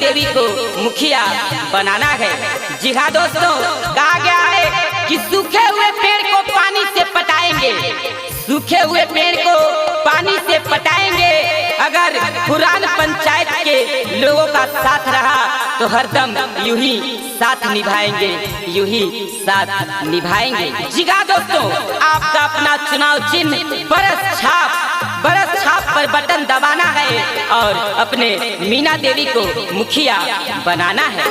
देवी को मुखिया बनाना है। जी हाँ दोस्तों, कहा गया है कि सूखे हुए पेड़ को पानी से पटाएंगे, सूखे हुए पेड़ को पानी से पटाएंगे। अगर पुरान पंचायत के लोगों का साथ रहा तो हरदम यूं ही साथ निभाएंगे, यूं ही साथ निभाएंगे। जी हाँ दोस्तों, आपका अपना चुनाव चिन्ह बरस छाप पर बटन दबाना है और अपने मीना देवी को मुखिया बनाना है।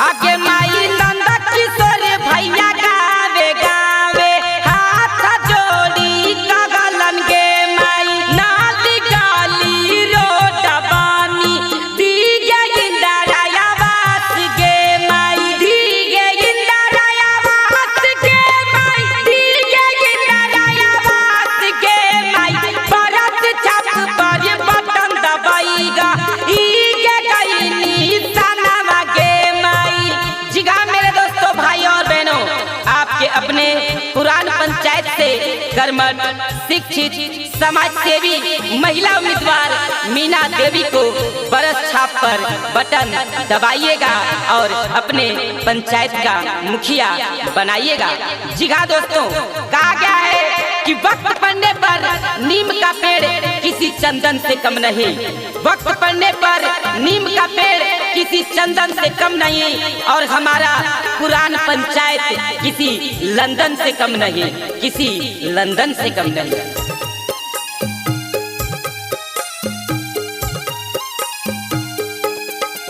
आगे माई नंदा किशोर भैया गावे गावे हाथ जोड़ी कगलन गे माई नाली गाली रोड बानी दिगे इंदराया वास गे माई दिगे इंदराया वास गे माई दिगे इंदराया वास गे माई परत छाप पर बटन दबाईगा इगे गईनी सनवा गे माई। जिगा मेरे दोस्तों, भाई और बहनों, आपके अपने पुरान पंचायत से कर्मठ, शिक्षित, समाज सेवी महिला उम्मीदवार मीना देवी को बरस छाप पर बटन दबाइएगा और अपने पंचायत का मुखिया बनाइएगा। जी हाँ दोस्तों, कहा गया है कि वक्त पड़ने पर नीम का पेड़ किसी चंदन से कम नहीं, वक्त पड़ने पर नीम का पेड़ किसी चंदन से कम नहीं और हमारा पुरान पंचायत किसी लंदन से कम नहीं, किसी लंदन से कम नहीं।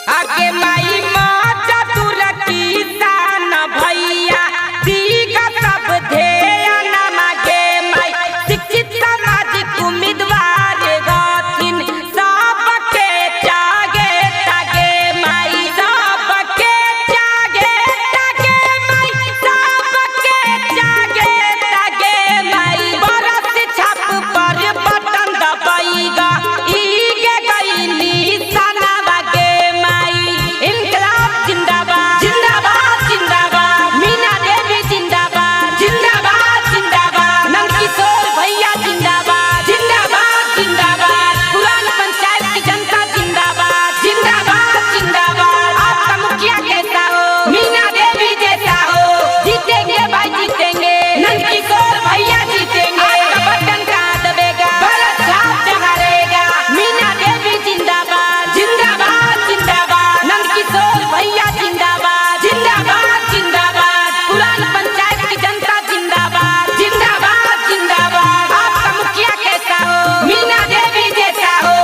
आगे माई माता तुरकी तान भैया दीगा सब ध्यान मागे माई शिक्षित सामाजिक उम्मीदवार गाथिन सबके जागे तागे माई सबके जागे तागे माई सबके जागे तागे माई बरस छाप पर बटन दबाईगा इगे गईनी सनवा गे माई। इनकलाब जिंदाबाद जिंदाबाद जिंदाबाद, मीना देवी जिंदाबाद जिंदाबाद जिंदाबाद, नंदकिशोर भैया जिंदाबाद जिंदाबाद जिंदाबाद, पुरान पंचायत की जनता जिंदाबाद जिंदाबाद जिंदाबाद। आपका मुखिया कैसा हो, मीना देवी जैसा हो, जीतेंगे भाई जीतेंगे, नंदकिशोर भैया जीतेंगे। आपका बटन कहाँ दबेगा, बरस छाप जहाँ रहेगा। मीना देवी जिंदाबाद जिंदाबाद जिंदाबाद, नंदकिशोर भैया जिंदाबाद जिंदाबाद जिंदाबाद, पुरान पंचायत की जनता जिंदाबाद जिंदाबाद जिंदाबाद। आपका मुखिया कैसा हो, मीना देवी जैसा हो।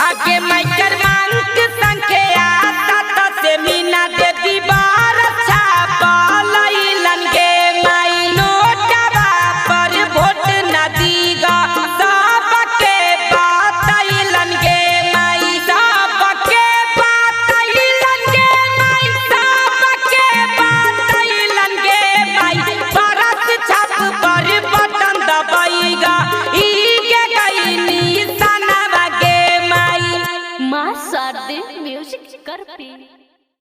आगे मैं क्रमांक संख्या 7 से मीना देवी बरस छाप लईलन गे माई नोटवा पर वोट न दीगा सबके बातैलन गे माई सबके बातैलन गे माई सबके बातैलन गे माई बरस छाप पर बटन दबाईगा इगे गईनी सनवा गे माई। मां शारदे म्यूजिक कर पे।